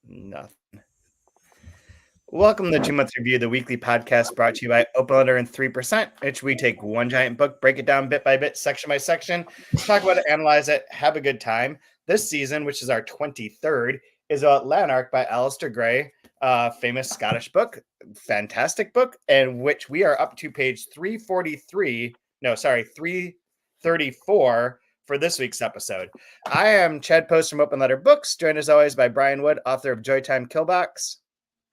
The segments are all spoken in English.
Nothing. Welcome to 2 Month Review, the weekly podcast brought to you by Open Letter and 3%, which we take one giant book, break it down bit by bit, section by section, talk about it, analyze it, have a good time. This season, which is our 23rd, is about Lanark by Alistair Gray, famous Scottish book, fantastic book, and which we are up to page 334 for this week's episode. I am Chad Post from Open Letter Books, joined as always by Brian Wood, author of Joytime Killbox.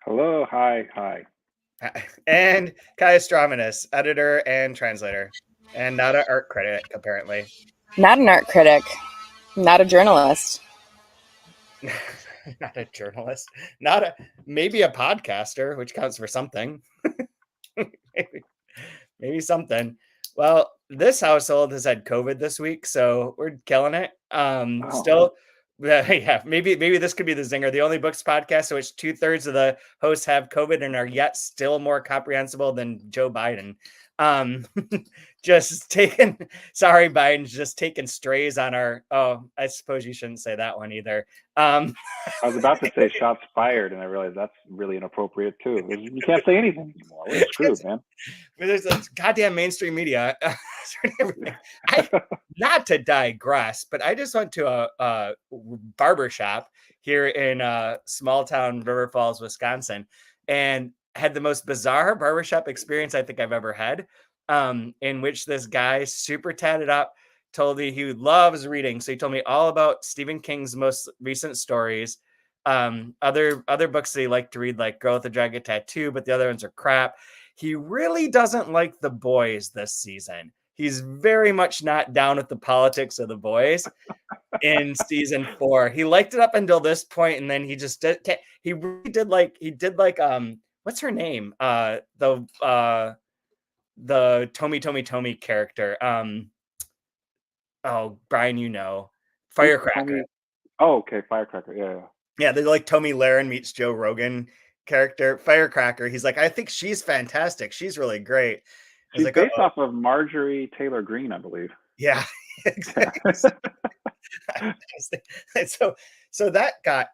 Hello, hi. And Kaya Straumanis, editor and translator, and not an art critic, apparently. Not an art critic, not a journalist. Not a journalist, maybe a podcaster, which counts for something. maybe something. Well, this household has had COVID this week, so we're killing it. Still, yeah, maybe this could be the zinger. The only books podcast in which 2/3 of the hosts have COVID and are yet still more comprehensible than Joe Biden. Biden's just taking strays on our. Oh, I suppose you shouldn't say that one either. I was about to say shots fired, and I realized that's really inappropriate too. You can't say anything anymore. We're screwed, man. There's goddamn mainstream media. Not to digress, but I just went to a barber shop here in small town River Falls, Wisconsin, and had the most bizarre barbershop experience I think I've ever had, in which this guy, super tatted up, told me he loves reading. So he told me all about Stephen King's most recent stories, other books that he liked to read, like Girl with the Dragon Tattoo, but the other ones are crap. He really doesn't like The Boys this season. He's very much not down with the politics of The Boys in season 4. He liked it up until this point, and then he just did. He did like what's her name? The Tomy character. Brian, Firecracker. Oh, okay, Firecracker. Yeah. They're like Tomy Lahren meets Joe Rogan character. Firecracker. He's like, I think she's fantastic. She's really great. She's like, based off of Marjorie Taylor Greene, I believe. Yeah, exactly. so that got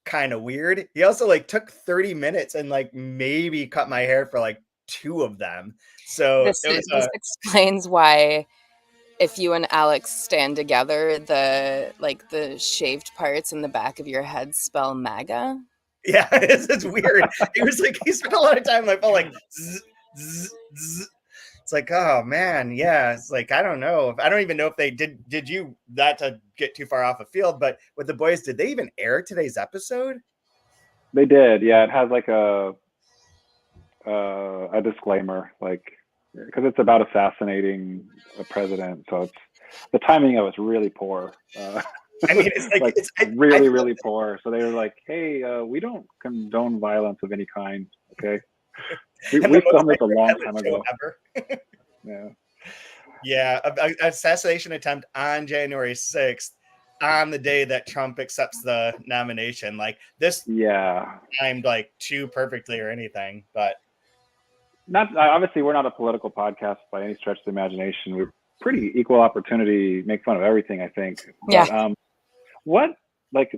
kind of weird. He also took 30 minutes and maybe cut my hair for 2 of them. So this explains why if you and Alex stand together, the shaved parts in the back of your head spell MAGA. Yeah, it's weird. He spent a lot of time I felt zzz, zzz, zzz. It's oh man, yeah. It's I don't know. I don't even know if they did you, not to get too far off a field, but with The Boys, did they even air today's episode? They did, yeah. It has a disclaimer, because it's about assassinating a president, so it's the timing of it's really poor. I mean, it's really poor. So they were like, "Hey, we don't condone violence of any kind." Okay, we filmed this a long time ago. Yeah, assassination attempt on January 6th, on the day that Trump accepts the nomination. This, timed too perfectly or anything, but. Obviously, we're not a political podcast by any stretch of the imagination. We're pretty equal opportunity, make fun of everything, I think. Yeah. But,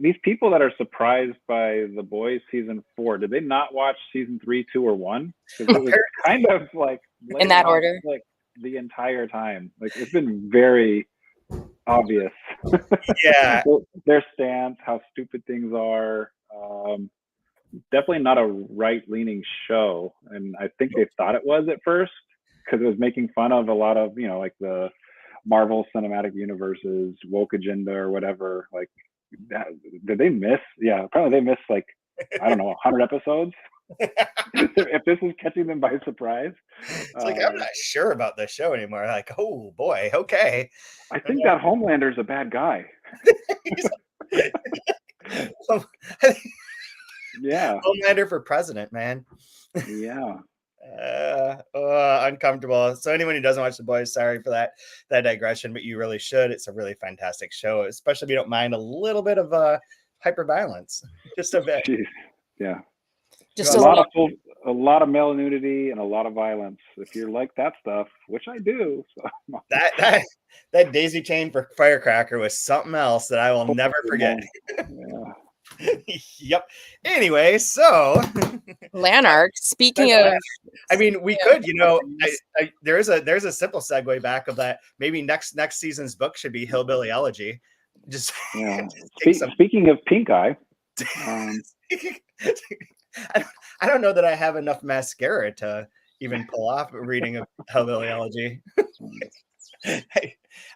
these people that are surprised by The Boys season 4, did they not watch season 3, 2, or 1? Because it was kind of in that order, the entire time. It's been very obvious. Yeah. Their stance, how stupid things are. Definitely not a right-leaning show, and I think they thought it was at first because it was making fun of a lot of the Marvel Cinematic Universe's woke agenda or whatever. Did they miss? Yeah, apparently they missed I don't know, 100 episodes. If this is catching them by surprise, I'm not sure about this show anymore. Oh boy, okay. I think that Homelander's a bad guy. Yeah, Homelander for president, man. Yeah. Uncomfortable. So anyone who doesn't watch The Boys, sorry for that digression, but you really should. It's a really fantastic show, especially if you don't mind a little bit of hyper violence, just a bit. Jeez. Yeah, just a lot of male nudity and a lot of violence. If you're like that stuff, which I do, so. that daisy chain for Firecracker was something else that I will never forget. Yeah. Yep. Anyway, so Lanark. Speaking of, I mean, we speaking of could, you know, villains, there's a simple segue back of that. Maybe next season's book should be Hillbilly Elegy. Just, Yeah. just take some. Speaking of pink eye, I don't know that I have enough mascara to even pull off a reading of Hillbilly Elegy.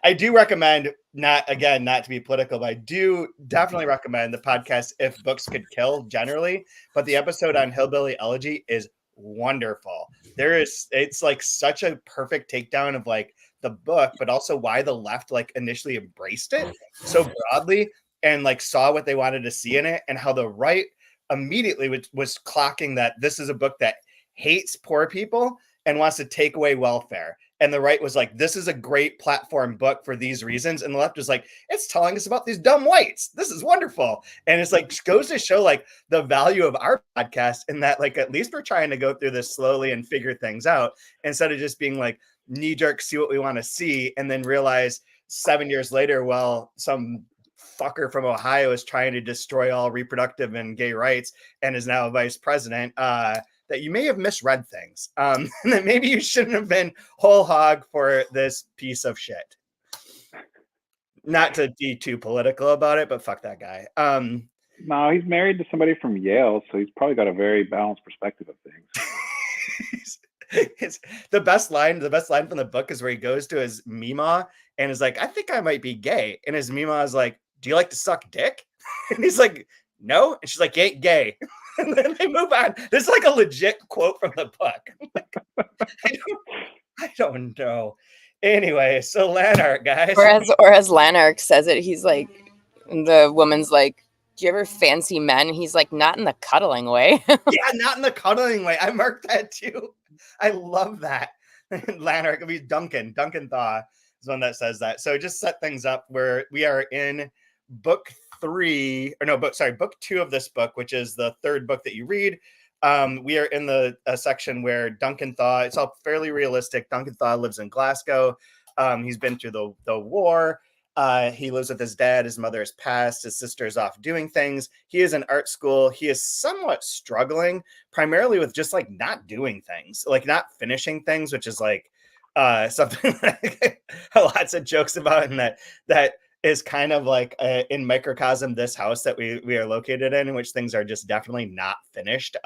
I do recommend, not to be political, but I do definitely recommend the podcast If Books Could Kill generally. But the episode on Hillbilly Elegy is wonderful. It's like such a perfect takedown of like the book, but also why the left like initially embraced it so broadly and like saw what they wanted to see in it, and how the right immediately was clocking that this is a book that hates poor people and wants to take away welfare. And the right was like, this is a great platform book for these reasons. And the left was like, it's telling us about these dumb whites. This is wonderful. And it's like, goes to show like the value of our podcast in that, like, at least we're trying to go through this slowly and figure things out instead of just being like knee jerk, see what we want to see. And then realize 7 years later, well, some fucker from Ohio is trying to destroy all reproductive and gay rights and is now a vice president. That you may have misread things. And that maybe you shouldn't have been whole hog for this piece of shit. Not to be too political about it, but fuck that guy. No, he's married to somebody from Yale, so he's probably got a very balanced perspective of things. It's the best line from the book is where he goes to his Mima and is like, I think I might be gay. And his Mima is like, do you like to suck dick? And he's like, no. And she's like, ain't gay. And then they move on. This is like a legit quote from the book. I don't know. Anyway, so Lanark, guys. or as Lanark says it, he's like, the woman's like, do you ever fancy men? He's like, not in the cuddling way. Yeah, not in the cuddling way. I marked that too. I love that. Lanark, it'll be Duncan Thaw is one that says that. So just set things up where we are in book two of this book, which is the third book that you read. We are in the section where Duncan Thaw, it's all fairly realistic. Duncan Thaw lives in Glasgow. He's been through the war. He lives with his dad. His mother has passed. His sister is off doing things. He is in art school. He is somewhat struggling, primarily with just like not doing things, like not finishing things, which is like something that lots of jokes about, and that is kind of like in microcosm this house that we are located in which things are just definitely not finished.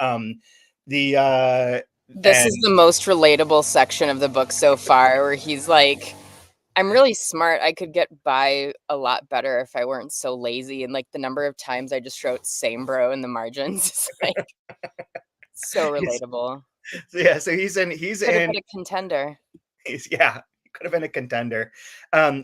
This is the most relatable section of the book so far, where he's like, I'm really smart. I could get by a lot better if I weren't so lazy. And like the number of times I just wrote same bro in the margins is like so relatable. So he's in a contender. Could have been a contender.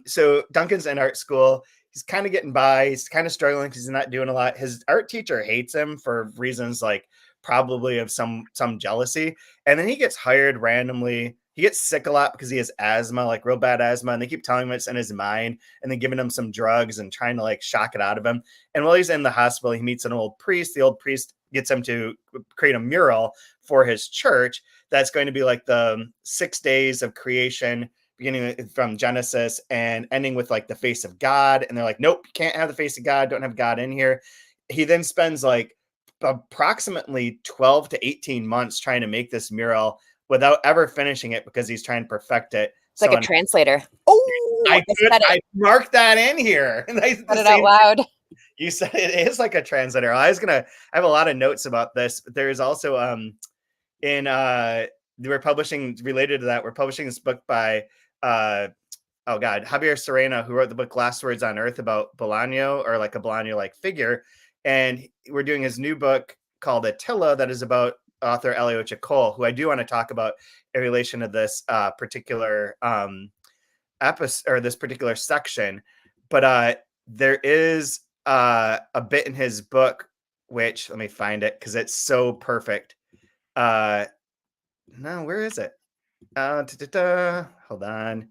So Duncan's in art school. He's kind of getting by. He's kind of struggling because he's not doing a lot. His art teacher hates him for reasons like probably of some jealousy. And then he gets hired randomly. He gets sick a lot because he has asthma, like real bad asthma. And they keep telling him it's in his mind and then giving him some drugs and trying to like shock it out of him. And while he's in the hospital, he meets an old priest. The old priest gets him to create a mural for his church. That's going to be like the 6 days of creation, beginning from Genesis and ending with like the face of God. And they're like, nope, you can't have the face of God. Don't have God in here. He then spends like approximately 12 to 18 months trying to make this mural without ever finishing it because he's trying to perfect it. It's like a translator. Oh, I marked that in here. Said it out loud. You said it is like a translator. I have a lot of notes about this, but there's also we're publishing related to that. We're publishing this book by Javier Serena, who wrote the book Last Words on Earth about Bolaño, or like a Bolaño-like figure. And we're doing his new book called Attila that is about author Alyosha Cole, who I do want to talk about in relation to this particular episode or this particular section. But there is a bit in his book, which let me find it because it's so perfect. No, where is it? Hold on.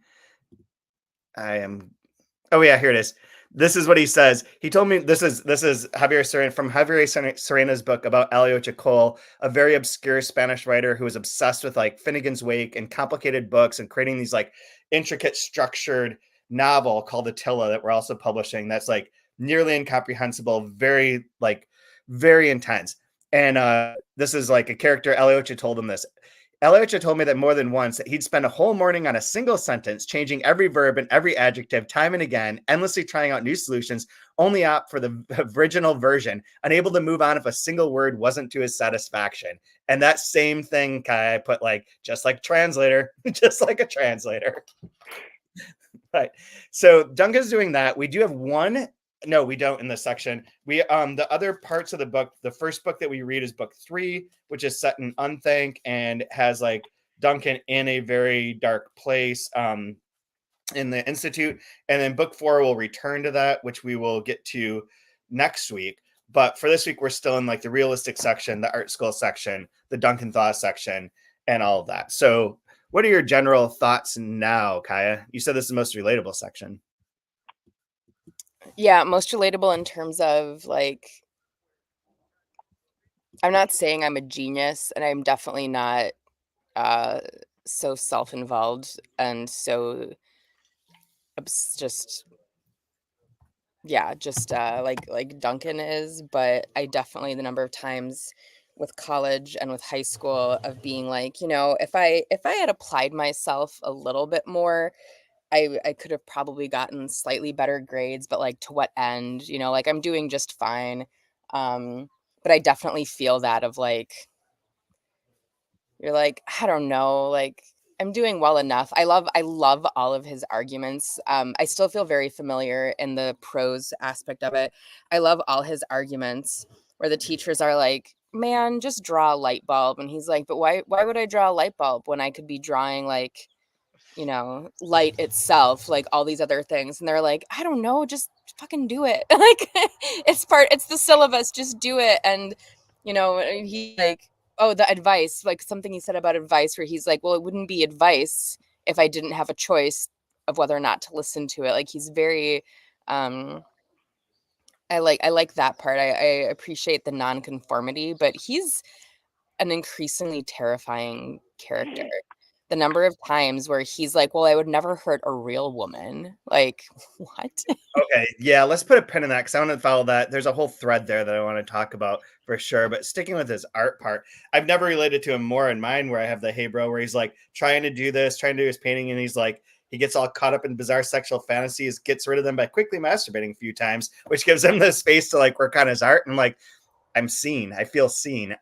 Oh yeah, here it is. This is what he says. He told me this is Javier Serena from Javier Serena's book about Alyosha Cole, a very obscure Spanish writer who was obsessed with like Finnegan's Wake and complicated books and creating these like intricate structured novel called Attila that we're also publishing. That's like nearly incomprehensible, very like very intense. And this is like a character, Alyosha told him this. Alyosha told me that more than once that he'd spend a whole morning on a single sentence, changing every verb and every adjective time and again, endlessly trying out new solutions, only opt for the original version, unable to move on if a single word wasn't to his satisfaction. And that same thing, Kai, I put like, just like translator, just like a translator. Right. So Duncan's doing that. We do have one. No, we don't in this section. We the other parts of the book, the first book that we read is book 3, which is set in Unthank and has like Duncan in a very dark place in the Institute. And then book 4 will return to that, which we will get to next week. But for this week, we're still in like the realistic section, the art school section, the Duncan Thaw section, and all of that. So what are your general thoughts now, Kaya? You said this is the most relatable section. Yeah, most relatable in terms of like, I'm not saying I'm a genius, and I'm definitely not so self-involved and so just yeah, just like Duncan is, but I definitely the number of times with college and with high school of being like, if I had applied myself a little bit more, I could have probably gotten slightly better grades, but like to what end? Like I'm doing just fine. But I definitely feel that of like you're like, I don't know, like I'm doing well enough. I love all of his arguments. I still feel very familiar in the prose aspect of it. I love all his arguments where the teachers are like, "Man, just draw a light bulb." And he's like, "But why would I draw a light bulb when I could be drawing like light itself, like all these other things?" And they're like, "I don't know, just fucking do it." Like it's the syllabus, just do it. And he like, oh, the advice, like something he said about advice where he's like, well, it wouldn't be advice if I didn't have a choice of whether or not to listen to it. Like he's very I like that part. I appreciate the nonconformity, but he's an increasingly terrifying character. The number of times where he's like, "Well, I would never hurt a real woman." Like, what? Okay, yeah, let's put a pin in that because I want to follow that. There's a whole thread there that I want to talk about for sure. But sticking with his art part, I've never related to him more in mine where I have the hey bro, where he's like trying to do this, trying to do his painting, and he's like, he gets all caught up in bizarre sexual fantasies, gets rid of them by quickly masturbating a few times, which gives him the space to like work on his art. And like, I'm seen. I feel seen.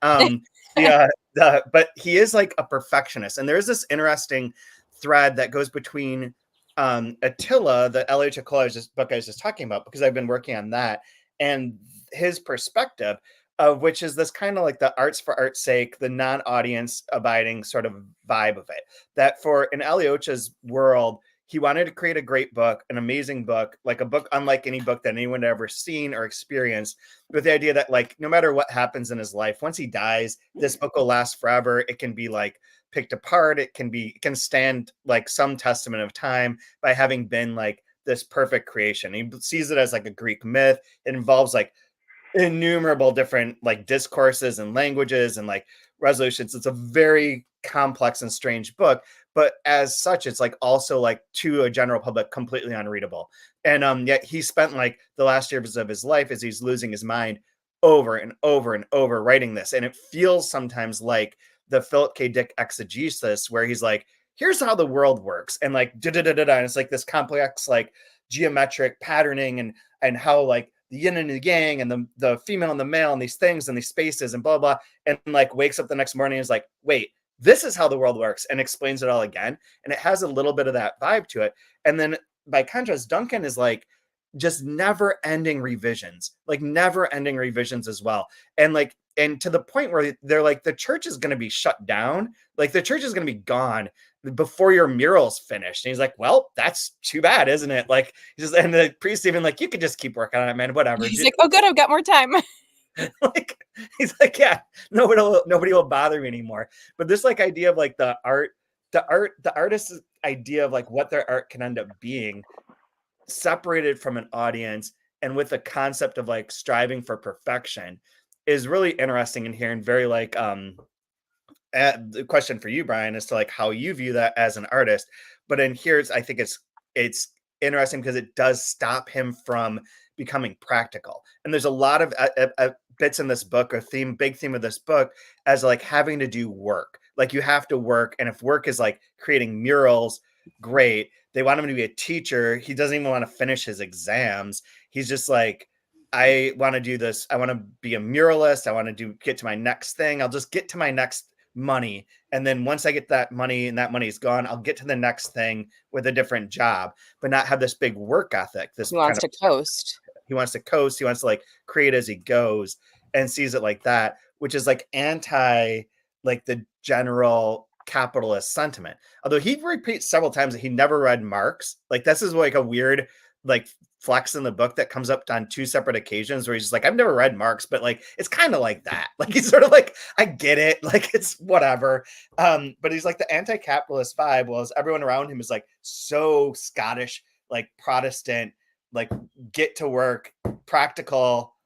But he is like a perfectionist, and there's this interesting thread that goes between Attila, the L.A. Chikola book I was just talking about, because I've been working on that, and his perspective, of which is this kind of like the arts for art's sake, the non-audience abiding sort of vibe of it. That for in Alyosha's world, he wanted to create a great book, an amazing book, like a book unlike any book that anyone had ever seen or experienced, with the idea that like no matter what happens in his life, once he dies, this book will last forever. It can be like picked apart. It can stand like some testament of time by having been like this perfect creation. He sees it as like a Greek myth. It involves like innumerable different like discourses and languages and like resolutions. It's a very complex and strange book, but as such, it's like also like to a general public completely unreadable. And yet he spent like the last years of his life as he's losing his mind over and over and over writing this. And it feels sometimes like the Philip K. Dick exegesis where he's like, here's how the world works. And like, da da da da da. And it's like this complex, like geometric patterning and how like the yin and the yang and the female and the male and these things and these spaces and blah, blah. And like wakes up the next morning and is like, wait, this is how the world works, and explains it all again. And it has a little bit of that vibe to it. And then by contrast, Duncan is like just never ending revisions as well. And to the point where they're like, the church is going to be shut down. Like the church is going to be gone before your mural's finished. And he's like, well, that's too bad, isn't it? Like, and the priest even like, you could just keep working on it, man, whatever. He's like, oh good, I've got more time. Like, he's like, yeah, nobody will bother me anymore. But this like idea of like the artist's idea of like what their art can end up being, separated from an audience and with the concept of like striving for perfection, is really interesting in here, and very like the question for you, Brian, is to like how you view that as an artist. But in here, I think it's interesting because it does stop him from becoming practical. And there's a lot of bits in this book, or big theme of this book, as like having to do work. Like you have to work, and if work is like creating murals, great. They want him to be a teacher. He doesn't even want to finish his exams. He's just like, I want to do this. I want to be a muralist. I want to get to my next thing. I'll just get to my next money. And then once I get that money and that money's gone, I'll get to the next thing with a different job, but not have this big work ethic. He wants to coast. He wants to coast. He wants to like create as he goes, and sees it like that, which is like anti like the general capitalist sentiment. Although he repeats several times that he never read Marx. Like this is like a weird like flex in the book that comes up on 2 separate occasions where he's just like, I've never read Marx, but like it's kind of like that. Like he's sort of like, I get it, like it's whatever. But he's like the anti-capitalist vibe, while everyone around him is like so Scottish, like Protestant, like get to work, practical,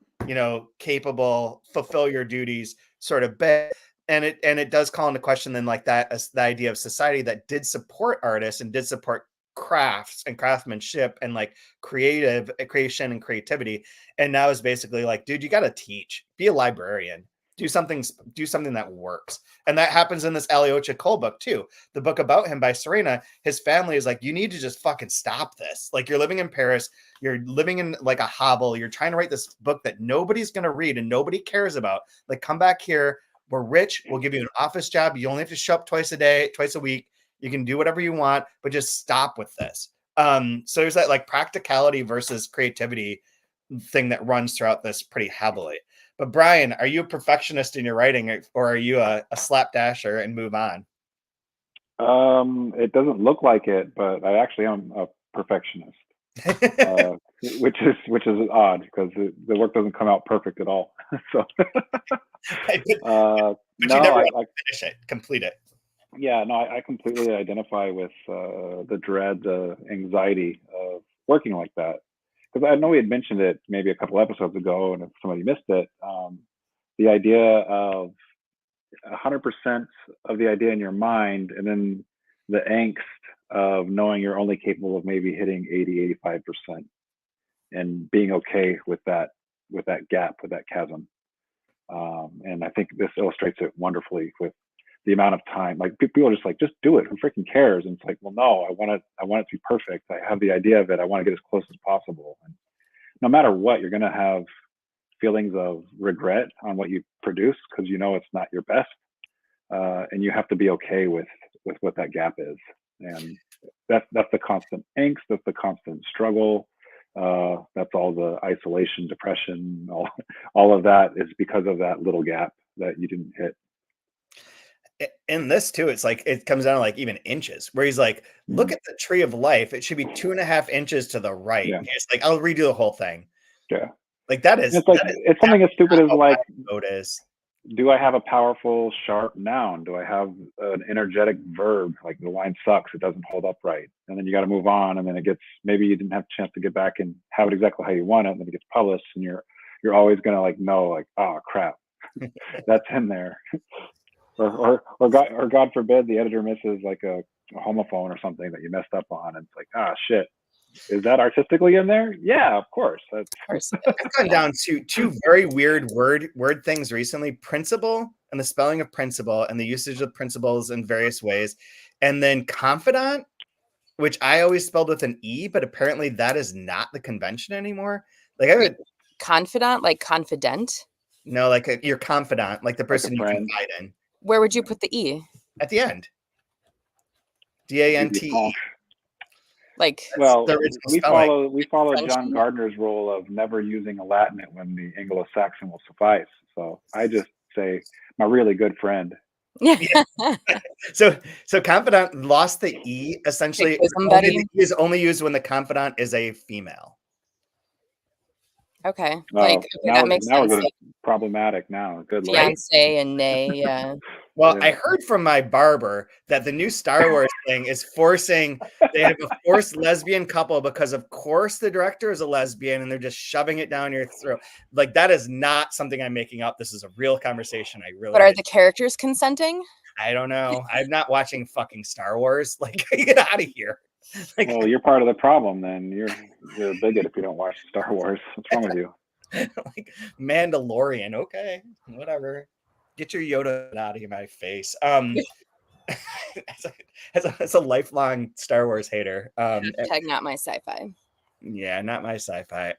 capable, fulfill your duties sort of bit. And it does call into question then like that as the idea of society that did support artists and did support crafts and craftsmanship and like creation and creativity, and now is basically like, dude, you got to teach, be a librarian, do something that works. And that happens in this Alyosha Cole book too, the book about him by Serena. His family is like, you need to just fucking stop this. Like you're living in Paris, you're living in like a hovel, you're trying to write this book that nobody's going to read and nobody cares about. Like come back here, we're rich, we'll give you an office job, you only have to show up twice a week. You can do whatever you want, but just stop with this. So there's that like practicality versus creativity thing that runs throughout this pretty heavily. But Brian, are you a perfectionist in your writing, or are you a slapdasher and move on? It doesn't look like it, but I actually am a perfectionist, which is odd because the work doesn't come out perfect at all. So, but you never finish it, complete it. Yeah, no, I completely identify with the dread, the anxiety of working like that. Because I know we had mentioned it maybe a couple episodes ago, and if somebody missed it, the idea of 100% of the idea in your mind, and then the angst of knowing you're only capable of maybe hitting 80, 85%, and being okay with that gap, with that chasm. And I think this illustrates it wonderfully with the amount of time. Like people are just like, just do it. Who freaking cares? And it's like, well, no, I want it to be perfect. I have the idea of it. I want to get as close as possible. And no matter what, you're going to have feelings of regret on what you produce because it's not your best. And you have to be okay with what that gap is. And that's the constant angst. That's the constant struggle. That's all the isolation, depression, all of that is because of that little gap that you didn't hit. In this too, it's like it comes down to like even inches, where he's like, look at the tree of life, it should be 2.5 inches to the right. Yeah. He's like, I'll redo the whole thing. Yeah, like that is it's like it's something as stupid as like, is do I have a powerful sharp noun? Do I have an energetic verb? Like the line sucks, it doesn't hold up right, and then you got to move on, and then it gets, maybe you didn't have a chance to get back and have it exactly how you want it, and then it gets published, and you're always gonna like know, like, oh crap, that's in there. Or God forbid the editor misses like a homophone or something that you messed up on, and it's like, ah, shit, is that artistically in there? Yeah, of course. Of course. I've gone down to 2 very weird word things recently: principle and the spelling of principle and the usage of principles in various ways, and then confidant, which I always spelled with an E, but apparently that is not the convention anymore. Like I would confidant, like confident. No, like your confidant, like the person you confide in. Where would you put the E? At the end. DANTE. Like, well, we follow John Gardner's rule of never using a Latinate when the Anglo-Saxon will suffice. So I just say, my really good friend. Yeah. So confidant lost the E essentially. The E is only used when the confidant is a female. Okay. That makes sense. Now problematic now. Good luck. Fiance and nay, yeah. Well, yeah. I heard from my barber that the new Star Wars thing is they have a forced lesbian couple because of course the director is a lesbian and they're just shoving it down your throat. Like that is not something I'm making up. This is a real conversation. But are the characters consenting? I don't know. I'm not watching fucking Star Wars. Like, get out of here. Like, well, you're part of the problem then. You're a bigot if you don't watch Star Wars. What's wrong with you? Like Mandalorian, okay, whatever. Get your Yoda out of my face. As a lifelong Star Wars hater, Hashtag not my sci-fi. yeah, not my sci-fi.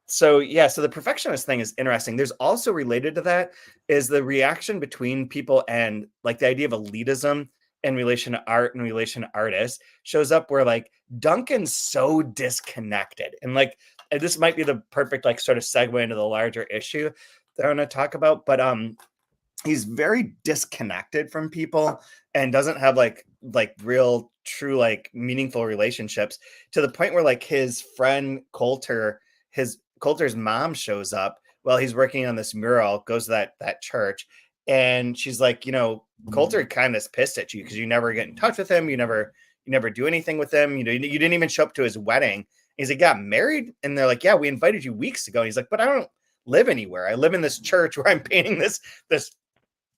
So the perfectionist thing is interesting. There's also related to that is the reaction between people and like the idea of elitism in relation to art and relation to artists shows up where like Duncan's so disconnected. And like this might be the perfect like sort of segue into the larger issue that I want to talk about. But he's very disconnected from people and doesn't have like real true like meaningful relationships to the point where like his friend Coulter's mom shows up while he's working on this mural, goes to that church, and she's like, Coulter kind of pissed at you because you never get in touch with him, you never do anything with him, you didn't even show up to his wedding. He's like, got married, and they're like, yeah, we invited you weeks ago. And he's like, but I don't live anywhere. I live in this church where I'm painting this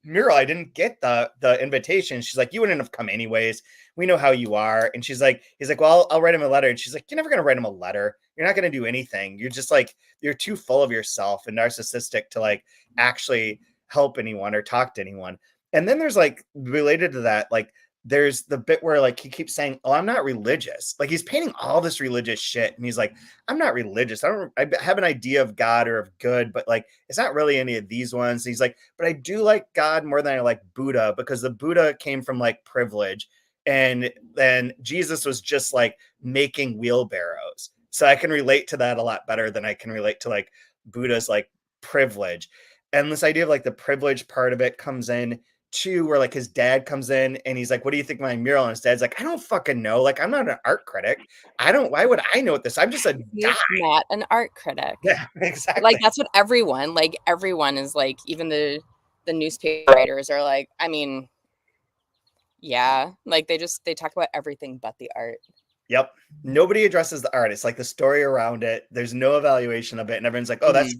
mural. I didn't get the invitation. She's like, you wouldn't have come anyways. We know how you are. And he's like, well, I'll write him a letter. And she's like, you're never going to write him a letter. You're not going to do anything. You're just like, you're too full of yourself and narcissistic to like actually help anyone or talk to anyone. And then there's like related to that, like there's the bit where like he keeps saying, oh, I'm not religious. Like he's painting all this religious shit. And he's like, I'm not religious. I have an idea of God or of good, but like, it's not really any of these ones. And he's like, but I do like God more than I like Buddha because the Buddha came from like privilege. And then Jesus was just like making wheelbarrows. So I can relate to that a lot better than I can relate to like Buddha's like privilege. And this idea of like the privilege part of it comes in too, where like his dad comes in and he's like, what do you think of my mural? And his dad's like, I don't fucking know. Like, I'm not an art critic. Why would I know what this? I'm just a He's not an art critic. Yeah, exactly. Like that's what everyone is like, even the newspaper writers are like, I mean, yeah, like they talk about everything but the art. Yep. Nobody addresses the art. It's like the story around it. There's no evaluation of it. And everyone's like, oh, that's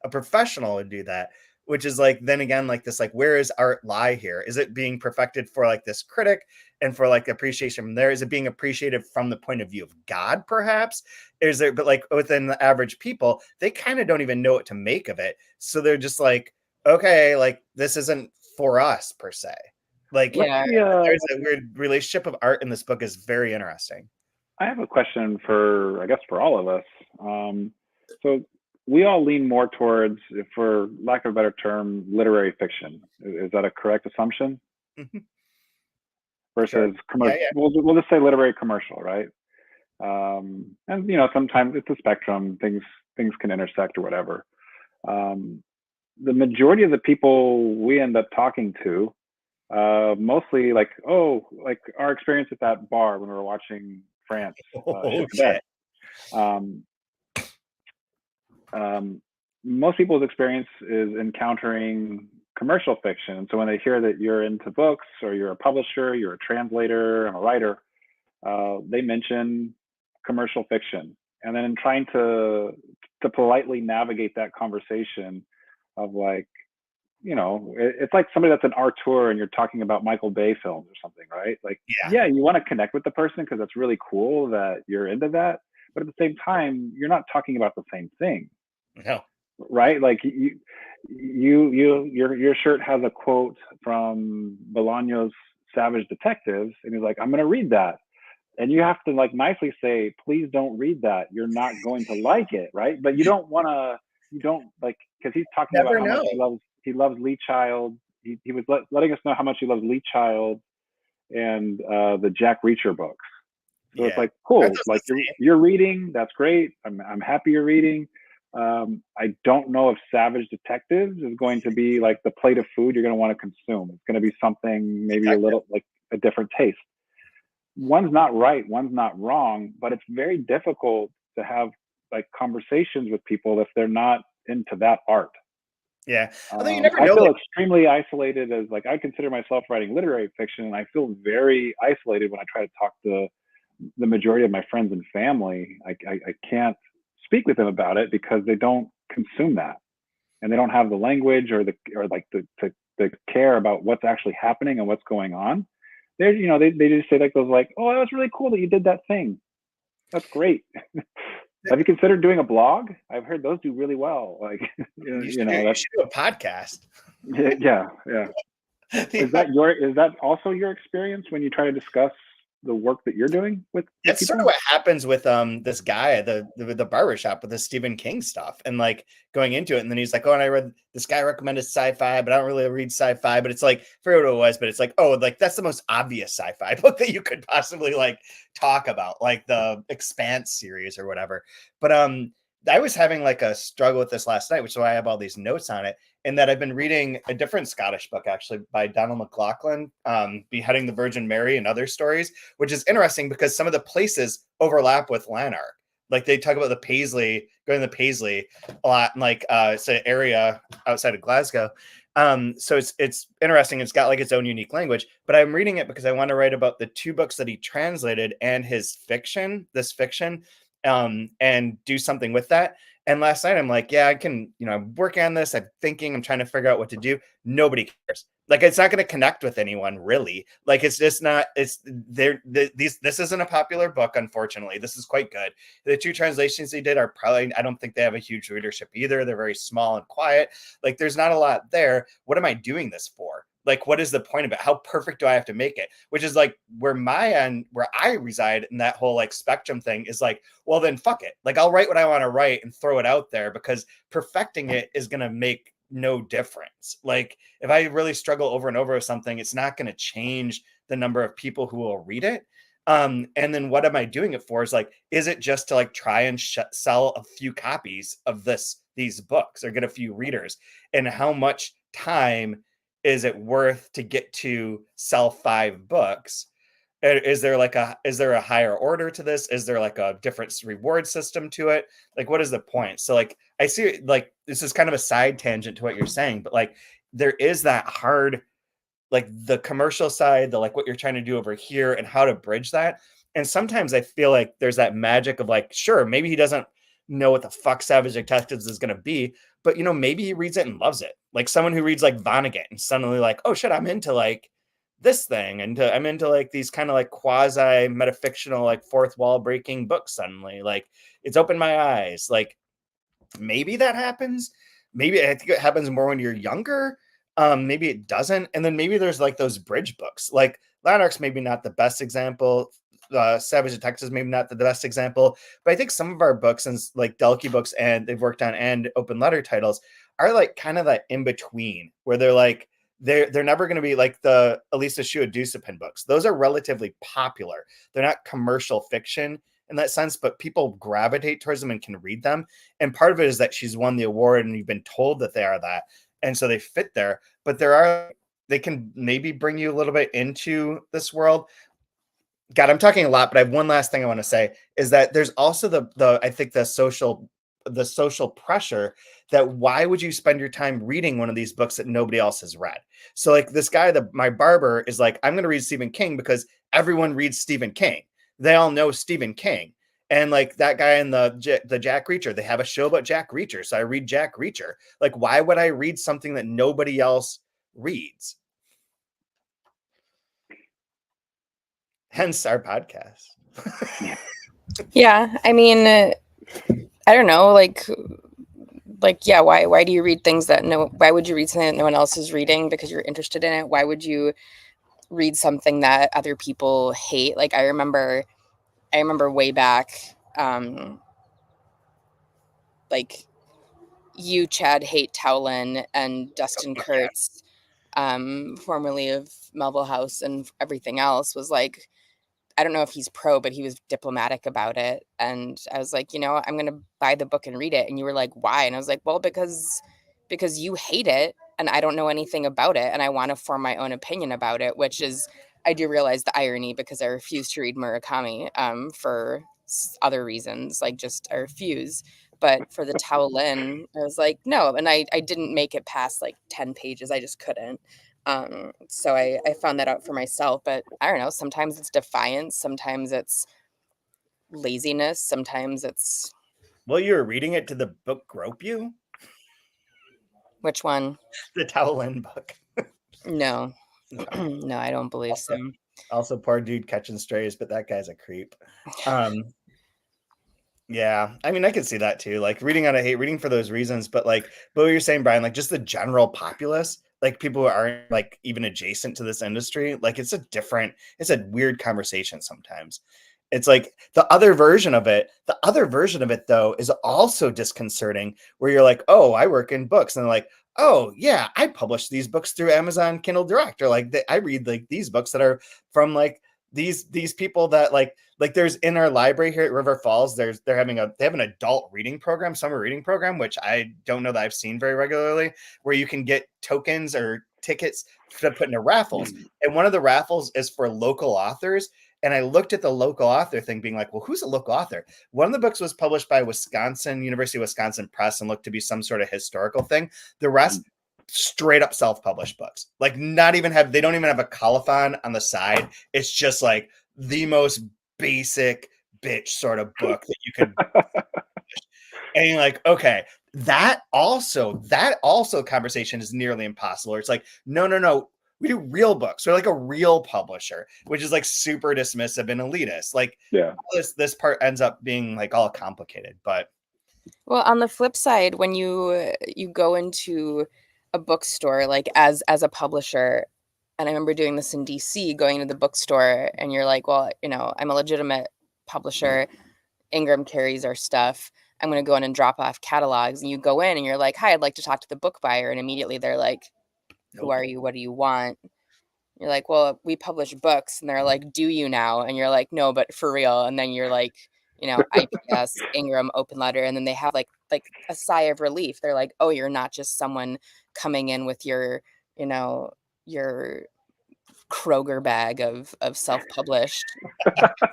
a professional would do that. Which is like, then again, like this, like, where is art lie here? Is it being perfected for like this critic and for like appreciation from there? Is it being appreciated from the point of view of God, perhaps? Is there, but like within the average people, they kind of don't even know what to make of it. So they're just like, okay, like this isn't for us per se. Like, Yeah. There's a weird relationship of art in this book is very interesting. I have a question for, I guess, for all of us. So we all lean more towards, for lack of a better term, literary fiction. Is that a correct assumption? Mm-hmm. Versus Sure. commercial. Yeah. We'll just say literary commercial, right? And sometimes it's a spectrum. Things can intersect or whatever. The majority of the people we end up talking to, mostly like our experience at that bar when we were watching France. Shit. Most people's experience is encountering commercial fiction. And so when they hear that you're into books or you're a publisher, you're a translator and a writer, they mention commercial fiction. And then in trying to politely navigate that conversation of like, it's like somebody that's an auteur and you're talking about Michael Bay films or something, right? Like, yeah you want to connect with the person because it's really cool that you're into that. But at the same time, you're not talking about the same thing. No. Right? Like your shirt has a quote from Bolaño's Savage Detectives, and he's like, I'm going to read that. And you have to like nicely say, please don't read that. You're not going to like it, right? But you don't like, because he's talking about how much he loves Lee Child. He was letting us know how much he loves Lee Child and the Jack Reacher books. So it's like, cool, like you're reading, that's great. I'm happy you're reading. I don't know if Savage Detectives is going to be like the plate of food you're going to want to consume. It's going to be something maybe a little like a different taste. One's not right, one's not wrong, but it's very difficult to have like conversations with people if they're not into that art. Yeah. Although you never know, I feel extremely isolated as like, I consider myself writing literary fiction, and I feel very isolated when I try to talk to the majority of my friends and family. I can't speak with them about it because they don't consume that, and they don't have the language or the care about what's actually happening and what's going on. They just say like those like, oh, that was really cool that you did that thing. That's great. Have you considered doing a blog? I've heard those do really well. Like, You should do a podcast. Yeah. Is that also your experience when you try to discuss the work that you're doing with That's people? sort of what happens with this guy at the barbershop with the Stephen King stuff and like going into it. And then he's like, oh, and I read this guy recommended sci-fi, but I don't really read sci-fi. But it's like, I forget what it was, but it's like, oh, like that's the most obvious sci-fi book that you could possibly like talk about, like the Expanse series or whatever. But I was having like a struggle with this last night, which is why I have all these notes on it. And that I've been reading a different Scottish book actually by Donald McLaughlin, Beheading the Virgin Mary and Other Stories, which is interesting because some of the places overlap with Lanark. Like they talk about the Paisley, going to the Paisley a lot, and like it's an area outside of Glasgow. So it's interesting. It's got like its own unique language. But I'm reading it because I want to write about the two books that he translated and his fiction, and do something with that. And last night I'm like, yeah, I can, I'm working on this. I'm thinking, I'm trying to figure out what to do. Nobody cares. Like, it's not going to connect with anyone really. Like, it's just not, it's there. This isn't a popular book. Unfortunately, this is quite good. The two translations they did are probably, I don't think they have a huge readership either. They're very small and quiet. Like, there's not a lot there. What am I doing this for? Like, what is the point of it? How perfect do I have to make it? Which is like where I reside in that whole like spectrum thing is like, well, then fuck it. Like, I'll write what I want to write and throw it out there because perfecting it is going to make no difference. Like, if I really struggle over and over with something, it's not going to change the number of people who will read it. And then what am I doing it for? Is like, is it just to like try and sell a few copies of these books or get a few readers? And how much time is it worth to get to sell 5 books? Is there a higher order to this? Is there like a different reward system to it? Like, what is the point? So like, I see like, this is kind of a side tangent to what you're saying, but like, there is that hard, like the commercial side, the like what you're trying to do over here and how to bridge that. And sometimes I feel like there's that magic of like, sure, maybe he doesn't know what the fuck Savage Detectives is going to be, but maybe he reads it and loves it. Like someone who reads like Vonnegut and suddenly like, oh shit, I'm into like this thing, and I'm into like these kind of like quasi metafictional like fourth wall breaking books. Suddenly, like it's opened my eyes. Like maybe that happens. Maybe I think it happens more when you're younger. Maybe it doesn't. And then maybe there's like those bridge books. Like Lanark's maybe not the best example. Savage Detectives maybe not the best example, but I think some of our books and like Delkey books and they've worked on and open letter titles are like kind of that in between where they're like they're never going to be like the Elisa Shua Dusapin books. Those are relatively popular. They're not commercial fiction in that sense, but people gravitate towards them and can read them. And part of it is that she's won the award and you've been told that they are that. And so they fit there, but they can maybe bring you a little bit into this world. God, I'm talking a lot, but I have one last thing I want to say is that there's also I think the social pressure that why would you spend your time reading one of these books that nobody else has read? So like this guy, my barber is like, I'm going to read Stephen King because everyone reads Stephen King. They all know Stephen King. And like that guy in the Jack Reacher, they have a show about Jack Reacher. So I read Jack Reacher. Like, why would I read something that nobody else reads? Hence our podcast. Yeah, I mean, I don't know, like yeah, why do you read things why would you read something that no one else is reading because you're interested in it? Why would you read something that other people hate? Like I remember way back, like you, Chad, hate Towlin and Dustin Kurtz, formerly of Melville House and everything else, was like, I don't know if he's pro, but he was diplomatic about it. And I was like, I'm going to buy the book and read it. And you were like, why? And I was like, well, because you hate it and I don't know anything about it. And I want to form my own opinion about it, which is, I do realize the irony because I refuse to read Murakami for other reasons, like just I refuse. But for the Towlin, I was like, no. And I didn't make it past like 10 pages. I just couldn't. So I found that out for myself, but I don't know, sometimes it's defiance, sometimes it's laziness, sometimes it's... Well, you were reading it. Did the book grope you? Which one? The Towlin book. No. No, I don't believe so. Also, poor dude catching strays, but that guy's a creep. Yeah, I mean, I could see that too. Like reading out of hate, reading for those reasons, but what you're saying, Brian, like just the general populace, like people who aren't like even adjacent to this industry, like it's a weird conversation sometimes. It's like the other version of it. The other version of it, though, is also disconcerting. Where you're like, "Oh, I work in books," and they're like, "Oh, yeah, I publish these books through Amazon Kindle Direct," or like I read like these books that are from like these people that like there's in our library here at River Falls, they have an adult reading program, summer reading program, which I don't know that I've seen very regularly, where you can get tokens or tickets to put into raffles. And one of the raffles is for local authors. And I looked at the local author thing, being like, well, who's a local author? One of the books was published by University of Wisconsin Press, and looked to be some sort of historical thing. The rest, straight up self-published books. Like they don't even have a colophon on the side. It's just like the most basic bitch sort of book that you could. And you're like, okay, that also conversation is nearly impossible. It's like, no, we do real books. We're like a real publisher, which is like super dismissive and elitist. Like, Yeah. this part ends up being like all complicated. But Well, on the flip side, when you go into a bookstore, like as a publisher, and I remember doing this in DC, going to the bookstore, and you're like, well, I'm a legitimate publisher. Ingram carries our stuff. I'm going to go in and drop off catalogs. And you go in and you're like, hi, I'd like to talk to the book buyer. And immediately they're like, who nope. are you? What do you want? You're like, well, we publish books. And they're like, do you now? And you're like, no, but for real. And then you're like, IPS, Ingram, open letter. And then they have like a sigh of relief. They're like, oh, you're not just someone coming in with your Kroger bag of self-published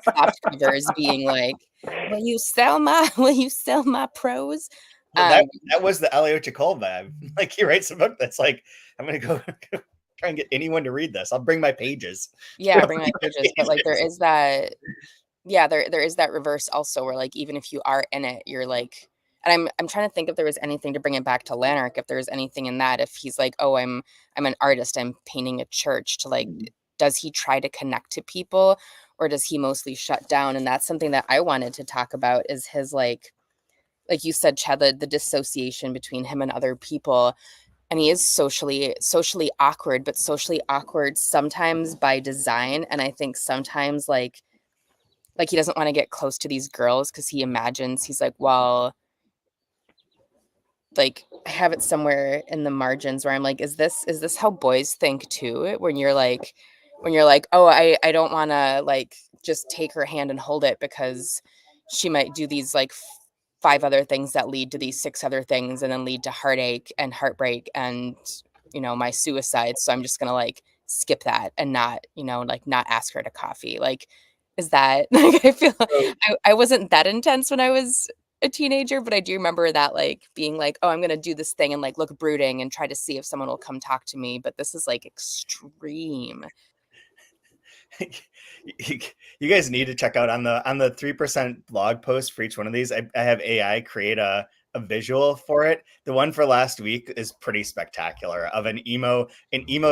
soft covers being like, will you sell my prose? Well, that was the Leochicol vibe. Like he writes a book that's like, I'm gonna go try and get anyone to read this. I'll bring my pages. Yeah, bring my pages. But like there is that, yeah, there is that reverse also where like even if you are in it, you're like, and I'm trying to think if there was anything to bring it back to Lanark, if there was anything in that, if he's like, oh, I'm an artist, I'm painting a church, to like, does he try to connect to people or does he mostly shut down? And that's something that I wanted to talk about, is his like you said, Chad, the dissociation between him and other people. And he is socially awkward, but socially awkward sometimes by design. And I think sometimes like he doesn't want to get close to these girls because he imagines, he's like, well, like I have it somewhere in the margins where I'm like, is this how boys think too? When you're like, oh, I don't want to like just take her hand and hold it because she might do these like five other things that lead to these six other things and then lead to heartache and heartbreak and my suicide. So I'm just gonna like skip that and not like not ask her to coffee. Like, is that like, I feel I wasn't that intense when I was a teenager, but I do remember that like being like, oh, I'm gonna do this thing and like look brooding and try to see if someone will come talk to me. But this is like extreme. You guys need to check out on the 3% blog post for each one of these. I have AI create a visual for it. The one for last week is pretty spectacular, of an emo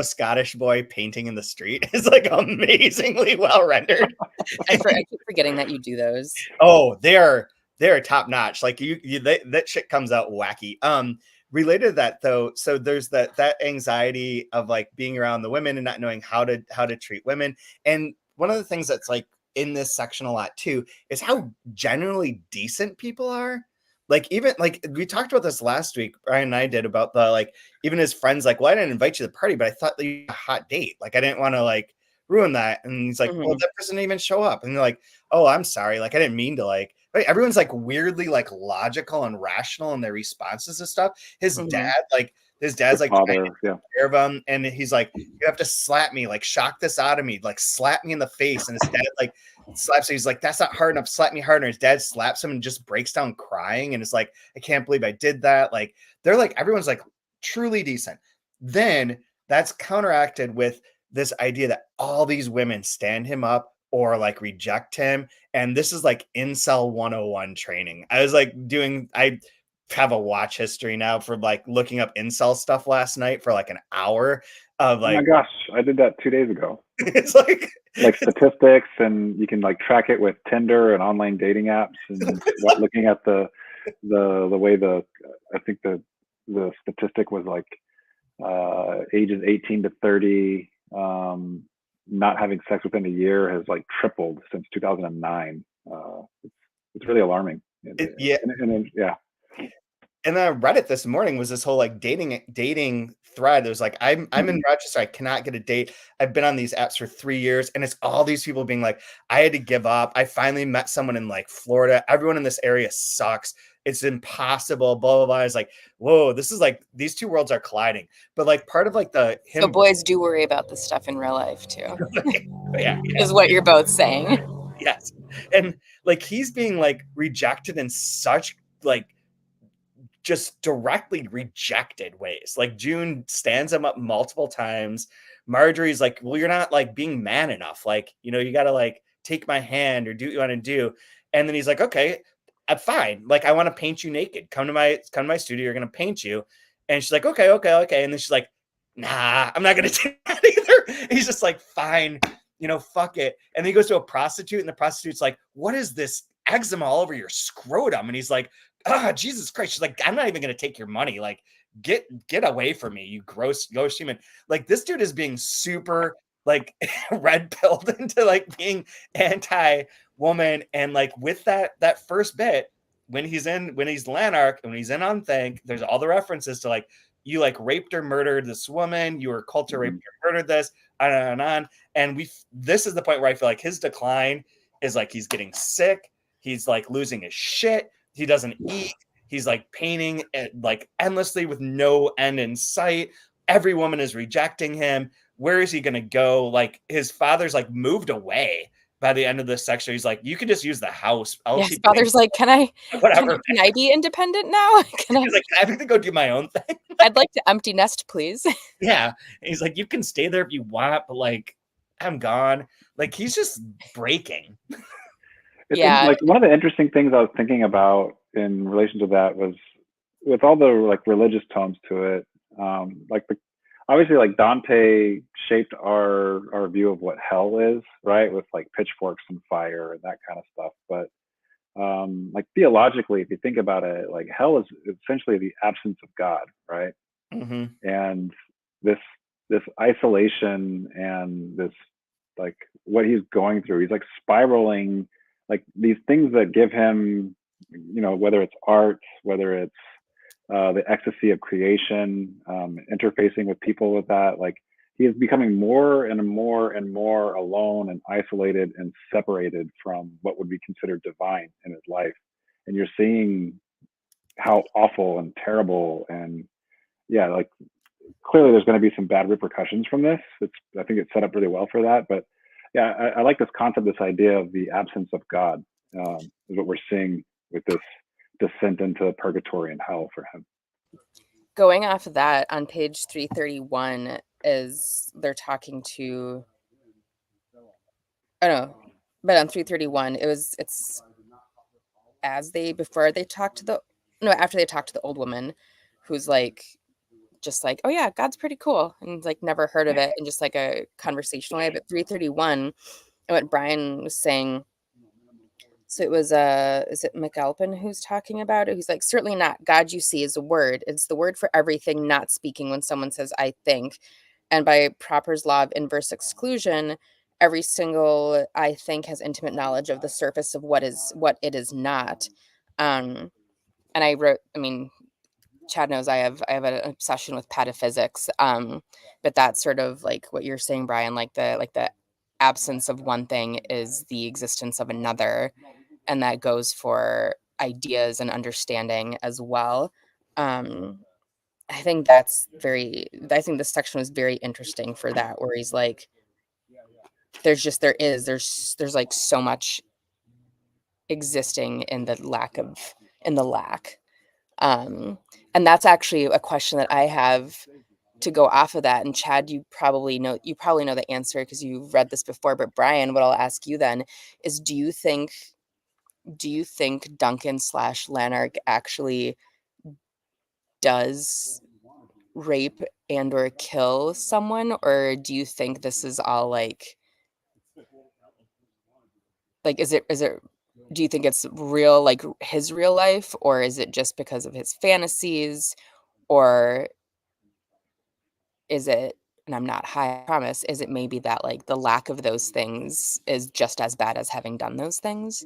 Scottish boy painting in the street. It's like amazingly well rendered. I keep forgetting that you do those. Oh, they're top notch. Like that shit comes out wacky. Related to that though, so there's that anxiety of like being around the women and not knowing how to treat women. And one of the things that's like in this section a lot too is how generally decent people are. Like even like we talked about this last week, Brian and I did, about the like even his friends like, well, I didn't invite you to the party, but I thought that you had a hot date. Like I didn't want to like ruin that. And he's like, well, that person didn't even show up. And they're like, oh, I'm sorry. Like I didn't mean to like. Right? Everyone's like weirdly like logical and rational in their responses to stuff. His dad's like father, yeah, care of him, and he's like, you have to slap me, like shock this out of me, like slap me in the face. And his dad like slaps him. He's like, that's not hard enough. Slap me harder. His dad slaps him and just breaks down crying. And it's like, I can't believe I did that. Like they're like, everyone's like truly decent. Then that's counteracted with this idea that all these women stand him up or like reject him. And this is like incel 101 training. I was like I have a watch history now for like looking up incel stuff last night for like an hour. of Oh my like gosh, I did that 2 days ago. it's like Statistics, and you can track it with Tinder and online dating apps, and looking at the way I think the statistic was ages 18 to 30, not having sex within a year has tripled since 2009. It's really alarming. yeah. Yeah. And then on Reddit this morning was this whole dating thread. It was like, I'm in Rochester. I cannot get a date. I've been on these apps for 3 years, and it's all these people being like, I had to give up. I finally met someone in Florida. Everyone in this area sucks. It's impossible. Blah blah blah. It's like, whoa, this is these two worlds are colliding. But part of the him. So boys do worry about this stuff in real life too. Yeah. Is what you're both saying. Yes, and he's being rejected in such just directly rejected ways. June stands him up multiple times. Marjorie's like, well, you're not being man enough. You got to take my hand or do what you want to do. And then he's like, okay, I'm fine. I want to paint you naked. Come to my studio. You're going to paint you. And she's like, okay. And then she's like, nah, I'm not going to do that either. And he's just like, fine, fuck it. And then he goes to a prostitute, and the prostitute's like, what is this eczema all over your scrotum? And he's like, Jesus Christ. She's like, I'm not even going to take your money. Get away from me, you gross human. This dude is being super red pilled into being anti-woman. And with that first bit, when he's Lanark, and when he's in On Thank, there's all the references to you raped or murdered this woman, you were culture raped or murdered this, on and on. And this is the point where I feel like his decline is he's getting sick, he's losing his shit. He doesn't eat. He's painting endlessly with no end in sight. Every woman is rejecting him. Where is he going to go? His father's moved away by the end of this section. He's like, you can just use the house. His father's like, can I be independent now? He's like, I have to go do my own thing. I'd like to empty nest, please. Yeah. And he's like, you can stay there if you want, but I'm gone. He's just breaking. Yeah. One of the interesting things I was thinking about in relation to that was, with all the religious tones to it, obviously Dante shaped our view of what hell is, right? With pitchforks and fire and that kind of stuff. But theologically, if you think about it, hell is essentially the absence of God, right? Mm-hmm. And this isolation, and this what he's going through, he's spiraling. These things that give him, whether it's art, whether it's the ecstasy of creation, interfacing with people with that, he is becoming more and more and more alone and isolated and separated from what would be considered divine in his life. And you're seeing how awful and terrible, and clearly there's going to be some bad repercussions from this. I think it's set up really well for that. But yeah, I like this concept, this idea of the absence of God, is what we're seeing with this descent into purgatory and hell for him. Going off of that, on page 331 is they're talking to, but on 331 it's after they talk to the old woman, who's just oh yeah, God's pretty cool, and never heard of it, and just a conversational way. But 331, and what Brian was saying, so it was is it McAlpin who's talking about it, who's certainly not. God, you see, is a word. It's the word for everything, not speaking. When someone says I think, and by Proper's law of inverse exclusion, every single I think has intimate knowledge of the surface of what it is not. And I wrote, Chad knows I have an obsession with pataphysics. But that's sort of what you're saying, Brian, the absence of one thing is the existence of another. And that goes for ideas and understanding as well. I think this section was very interesting for that, where he's there's so much existing in the lack. And that's actually a question that I have to go off of that. And Chad, you probably know the answer because you've read this before. But Brian, what I'll ask you then is, do you think Duncan / Lanark actually does rape and or kill someone, or do you think this is all like is it do you think it's real, like his real life, or is it just because of his fantasies, or is it, and I'm not high, I promise, is it maybe that like the lack of those things is just as bad as having done those things?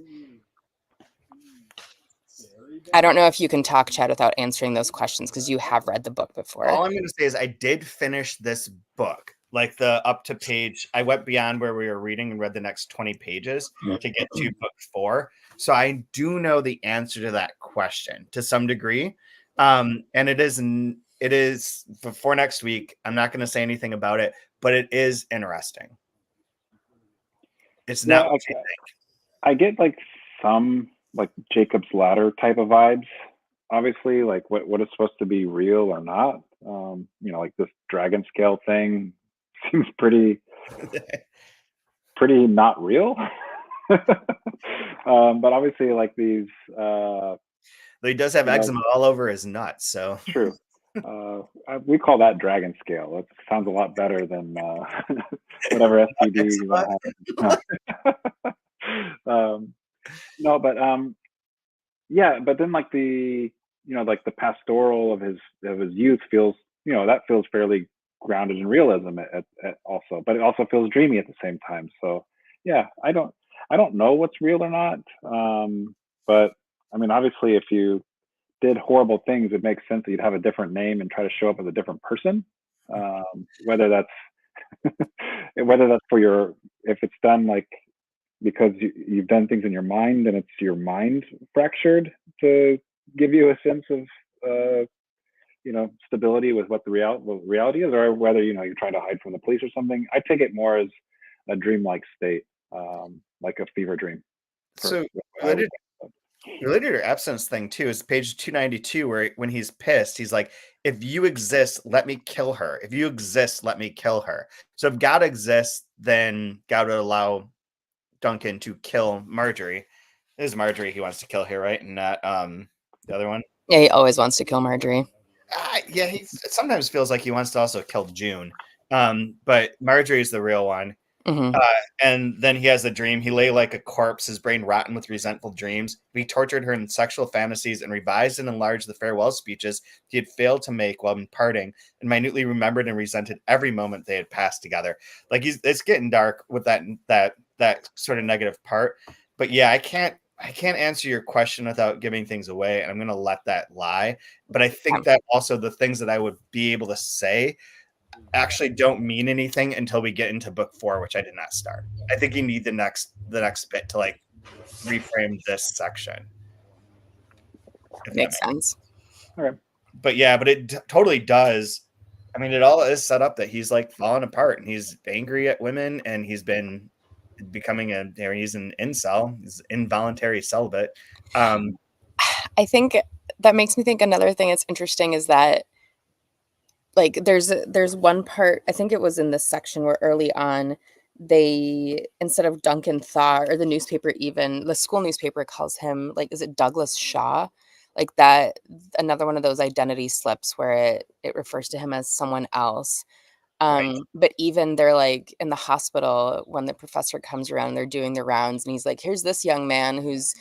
I don't know if you can talk, Chad, without answering those questions because you have read the book before. All I'm going to say is I did finish this book, like the up to page. I went beyond where we were reading and read the next 20 pages to get to book 4. So I do know the answer to that question to some degree. And it is for next week. I'm not going to say anything about it, but it is interesting. It's not what you think. I get like some like Jacob's Ladder type of vibes. Obviously, like what is supposed to be real or not. Like this dragon scale thing seems pretty not real. But obviously, like these. He does have eczema all over his nuts, so true. We call that dragon scale. It sounds a lot better than whatever STD you want to have. No, but yeah, but then like the like the pastoral of his youth feels that feels fairly grounded in realism also, but it also feels dreamy at the same time. So yeah, I don't know what's real or not, but I mean obviously if you did horrible things, it makes sense that you'd have a different name and try to show up as a different person, whether that's for if it's done like because you've done things in your mind and it's your mind fractured to give you a sense of stability with what the reality is, or whether you're trying to hide from the police or something. I take it more as a dreamlike state, like a fever dream. So related to absence thing too is page 292, where when he's pissed, he's like, if you exist, let me kill her. If you exist, let me kill her. So if God exists, then God would allow Duncan to kill Marjorie. It is Marjorie he wants to kill here, right? And not the other one. Yeah, he always wants to kill Marjorie. Yeah, he sometimes feels like he wants to also kill June. But Marjorie is the real one. Mm-hmm. And then he has a dream. He lay like a corpse, his brain rotten with resentful dreams. He tortured her in sexual fantasies and revised and enlarged the farewell speeches he had failed to make while parting, and minutely remembered and resented every moment they had passed together. Like it's getting dark with that sort of negative part. But yeah, I can't answer your question without giving things away, and I'm going to let that lie. But I think that also the things that I would be able to say actually don't mean anything until we get into book 4, which I did not start. I think you need the next bit to like reframe this section. Makes sense. Okay. But yeah, but it totally does. I mean, it all is set up that he's like falling apart and he's angry at women and he's been becoming he's an incel, he's involuntary celibate. I think that makes me think another thing that's interesting is that like there's one part, I think it was in this section where early on they, instead of Duncan Thaw, or the newspaper, even the school newspaper calls him like, is it Douglas Shaw? Like that, another one of those identity slips where it refers to him as someone else. Right. But even they're like in the hospital when the professor comes around, they're doing their rounds and he's like, here's this young man who's,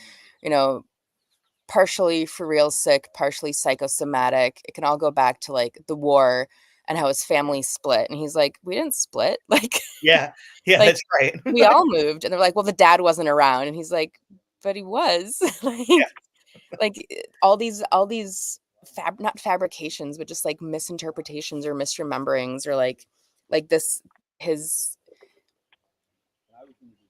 partially for real sick, partially psychosomatic. It can all go back to like the war and how his family split. And he's like, we didn't split. Like, yeah, like, that's right. We all moved. And they're like, well, the dad wasn't around. And he's like, but he was. Like all these not fabrications, but just like misinterpretations or misrememberings, or like this, his,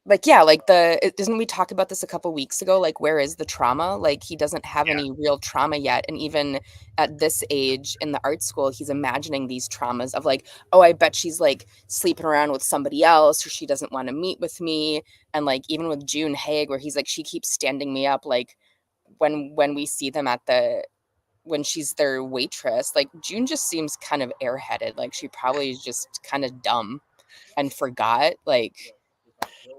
like, yeah, like didn't we talk about this a couple weeks ago? Like, where is the trauma? Like, he doesn't have any real trauma yet. And even at this age in the art school, he's imagining these traumas of like, oh, I bet she's like sleeping around with somebody else, or she doesn't want to meet with me. And like, even with June Haig, where he's like, she keeps standing me up. Like when we see them when she's their waitress, like June just seems kind of airheaded. Like she probably is just kind of dumb and forgot, like,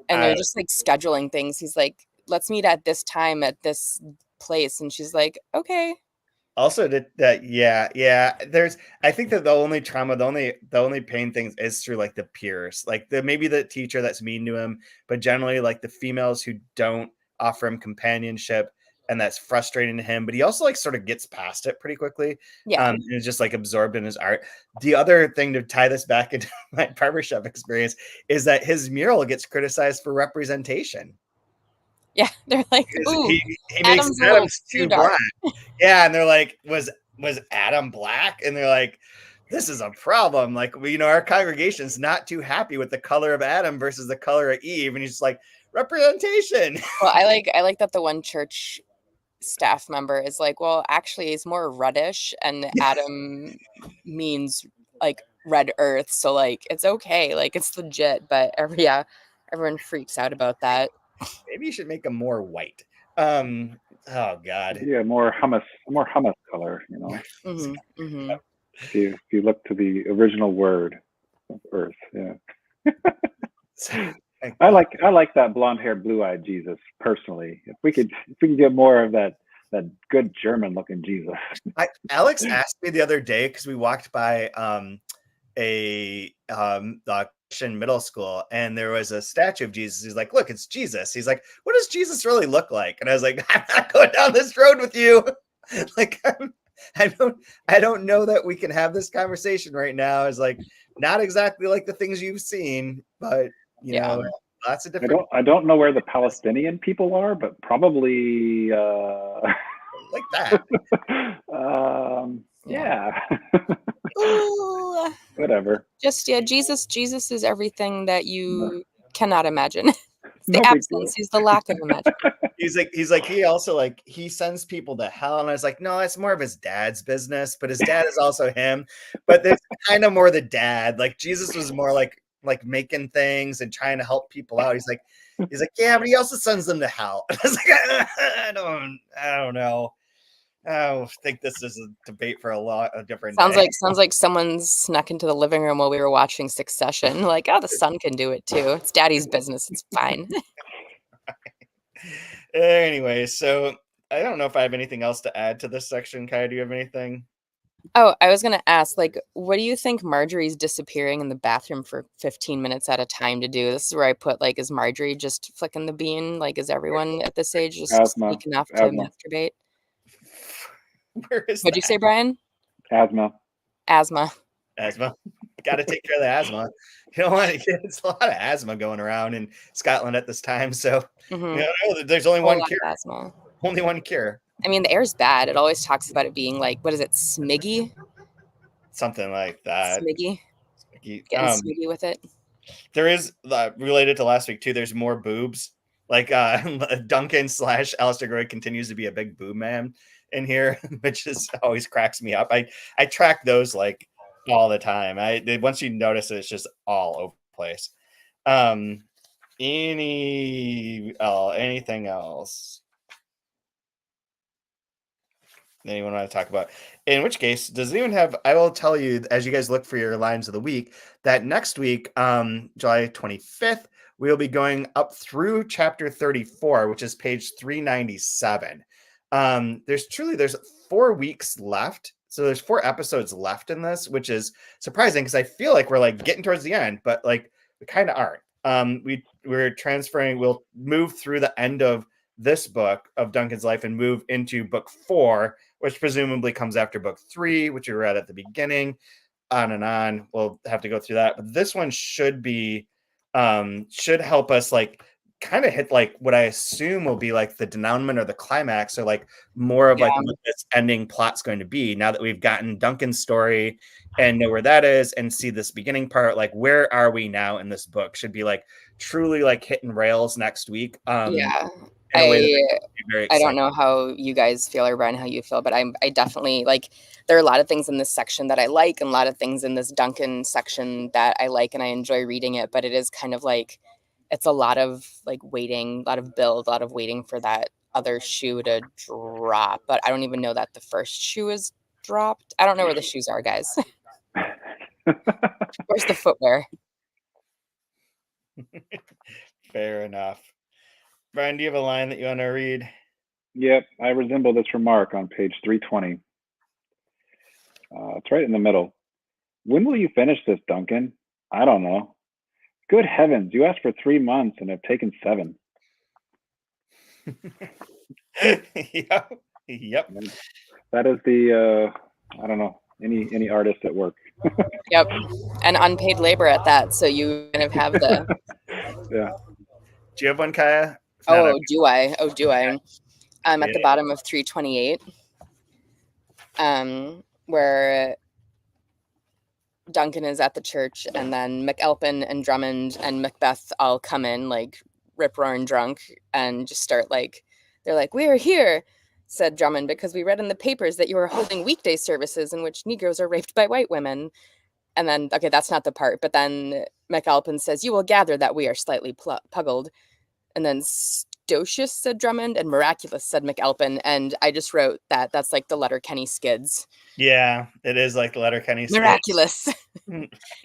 and they're just like scheduling things. He's like, let's meet at this time at this place. And she's like, okay. Also, there's. I think that the only trauma, the only pain things is through like the peers, like maybe the teacher that's mean to him, but generally like the females who don't offer him companionship, and that's frustrating to him. But he also like sort of gets past it pretty quickly. Yeah. And is just like absorbed in his art. The other thing to tie this back into my barbershop experience is that his mural gets criticized for representation. Yeah. They're like, ooh, He makes Adam's a little Adam's too too dark. black. Yeah, and they're like, was Adam black? And they're like, this is a problem. Like, our congregation's not too happy with the color of Adam versus the color of Eve. And he's just like, representation. Well, I like that the one church staff member is like, well, actually, it's more reddish, and Adam means like red earth, so like it's okay, like it's legit. But yeah, everyone freaks out about that. Maybe you should make him more white. Oh God. Yeah, more hummus color. You know, if you look to the original word of Earth, yeah. I like that blonde haired, blue eyed Jesus personally. If we could get more of that good German looking Jesus. Alex asked me the other day because we walked by a Christian middle school, and there was a statue of Jesus. He's like, look, it's Jesus. He's like, what does Jesus really look like? And I was like, I'm not going down this road with you. Like, I don't know that we can have this conversation right now. It's like not exactly like the things you've seen, but lots of different. I don't know where the Palestinian people are, but probably like that. Yeah. Ooh. Whatever. Just Jesus is everything that you cannot imagine. It's the No big deal. absence. He's the lack of imagination. He's like he also like he sends people to hell, and I was like, no, it's more of his dad's business, but his dad is also him. But there's kind of more the dad. Like Jesus was more like making things and trying to help people out. He's like, yeah, but he also sends them to hell. I was like, I don't know. I think this is a debate for a lot of different. Sounds like someone snuck into the living room while we were watching Succession. Like, oh, the son can do it too. It's daddy's business. It's fine. Anyway, so I don't know if I have anything else to add to this section. Kai, do you have anything? Oh, I was gonna ask, like, what do you think Marjorie's disappearing in the bathroom for 15 minutes at a time to do? This is where I put, like, is Marjorie just flicking the bean? Like, is everyone at this age just sneaking off to masturbate? Where is What'd you say, Brian? Asthma. Got to take care of the asthma. You know what? It's a lot of asthma going around in Scotland at this time. So there's only one cure. Asthma. Only one cure. I mean, the air's bad. It always talks about it being like, what is it, smiggy? Something like that. Smiggy. Getting smiggy with it. There is related to last week too. There's more boobs. Like Duncan / Alistair Gray continues to be a big boob man in here, which is always cracks me up. I track those like all the time. Once you notice it, it's just all over the place. Anything else? Anyone want to talk about? In which case, does anyone have? I will tell you as you guys look for your lines of the week that next week, July 25th, we'll be going up through chapter 34, which is page 397. There's 4 weeks left. So there's 4 episodes left in this, which is surprising because I feel like we're like getting towards the end, but like we kind of aren't. We're transferring, we'll move through the end of this book of Duncan's life and move into book 4, which presumably comes after book 3, which we were at the beginning, on and on. We'll have to go through that. But this one should help us like kind of hit like what I assume will be like the denouement or the climax, or like more of like what this ending plot's going to be now that we've gotten Duncan's story and know where that is and see this beginning part. Like, where are we now in this book should be like truly like hitting rails next week. I don't know how you guys feel, or Brian, how you feel, but I definitely like, there are a lot of things in this section that I like and a lot of things in this Duncan section that I like and I enjoy reading it, but it is kind of like, it's a lot of like waiting, a lot of build, a lot of waiting for that other shoe to drop, but I don't even know that the first shoe is dropped. I don't know where the shoes are, guys. Where's the footwear? Fair enough. Brian, do you have a line that you want to read? Yep, I resemble this remark on page 320. It's right in the middle. When will you finish this, Duncan? I don't know. Good heavens, you asked for 3 months and have taken 7. Yep. Yeah. That is the I don't know, any artist at work. Yep. And unpaid labor at that. So you kind of have the Yeah. Do you have one, Kaya? If not, oh, do I? Oh, do I? I'm at the bottom of 328. Where Duncan is at the church, and then McAlpin and Drummond and Macbeth all come in like rip roaring drunk and just start like, they're like, "We are here," said Drummond, "because we read in the papers that you are holding weekday services in which Negroes are raped by white women." And then, okay, that's not the part, but then McAlpin says, "You will gather that we are slightly puggled." And then "Stocious," said Drummond, and "Miraculous," said McAlpin. And I just wrote that that's like the Letterkenny skids. Yeah, it is like the Letterkenny skids. Miraculous.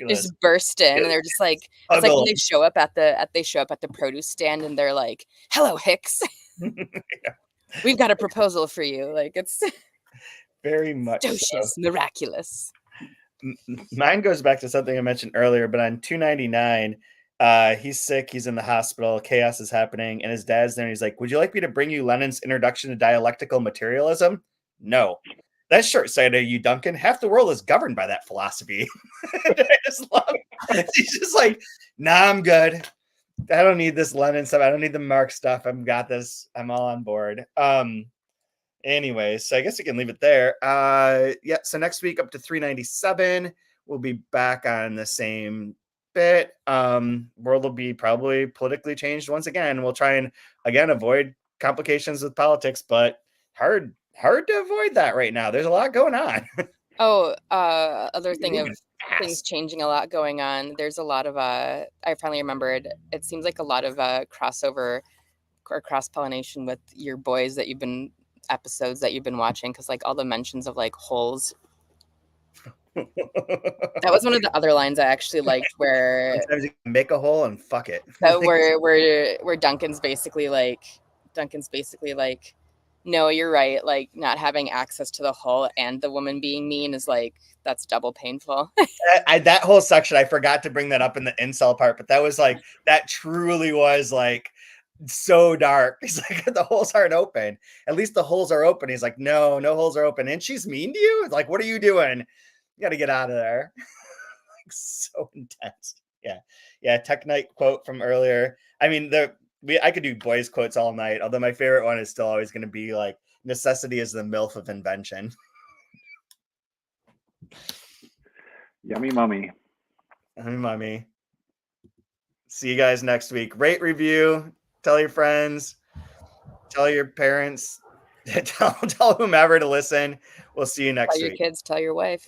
Just burst in, and they're just like, it's like when they show up at the produce stand, and they're like, "Hello, Hicks." Yeah. We've got a proposal for you. Like, it's very much Stocious, so. Miraculous. Mine goes back to something I mentioned earlier, but on 299, he's sick, he's in the hospital, chaos is happening, and his dad's there, and he's like, "Would you like me to bring you Lenin's Introduction to Dialectical Materialism?" "No." "That's short-sighted, you Duncan. Half the world is governed by that philosophy." I just love he's just like, "Nah, I'm good. I don't need this Lenin stuff. I don't need the Marx stuff. I've got this. I'm all on board." Anyways, so I guess we can leave it there. Yeah, so next week up to 397, we'll be back on the same bit. World will be probably politically changed once again. We'll try and again avoid complications with politics, but hard to avoid that right now. There's a lot going on. Oh, other thing of things changing a lot going on. There's a lot of I finally remembered. It seems like a lot of crossover or cross pollination with your boys that you've been episodes that you've been watching, because like all the mentions of like holes. That was one of the other lines I actually liked, where sometimes you can make a hole and fuck it. where Duncan's basically like, "No, you're right. Like, not having access to the hole and the woman being mean is like, that's double painful." That whole section, I forgot to bring that up in the incel part, but that was like, that truly was like so dark. He's like, "The holes aren't open. At least the holes are open." He's like, "No holes are open. And she's mean to you?" It's like, "What are you doing? You got to get out of there." Like, so intense. Yeah. Tech Night quote from earlier. I mean, I could do boys quotes all night, although my favorite one is still always going to be like, "Necessity is the MILF of invention." Yummy mummy. Yummy mummy. See you guys next week. Rate, review, tell your friends, tell your parents, tell whomever to listen. We'll see you next week. Tell your kids, tell your wife.